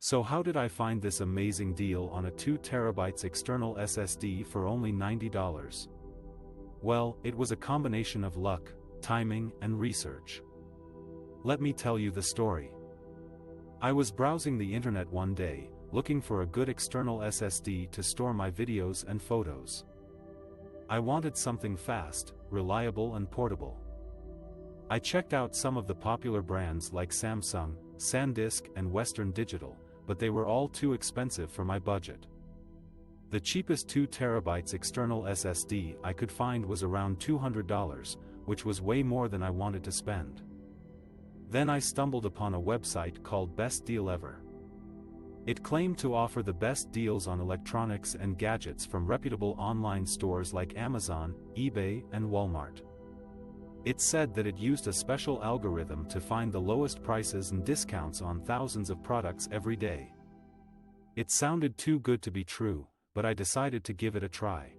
So how did I find this amazing deal on a 2 terabytes external SSD for only $90? Well, it was a combination of luck, timing, and research. Let me tell you the story. I was browsing the internet one day, looking for a good external SSD to store my videos and photos. I wanted something fast, reliable and portable. I checked out some of the popular brands like Samsung, SanDisk and Western Digital, but they were all too expensive for my budget. The cheapest 2 terabytes external SSD I could find was around $200, which was way more than I wanted to spend. Then I stumbled upon a website called Best Deal Ever. It claimed to offer the best deals on electronics and gadgets from reputable online stores like Amazon, eBay, and Walmart. It said that it used a special algorithm to find the lowest prices and discounts on thousands of products every day. It sounded too good to be true, but I decided to give it a try.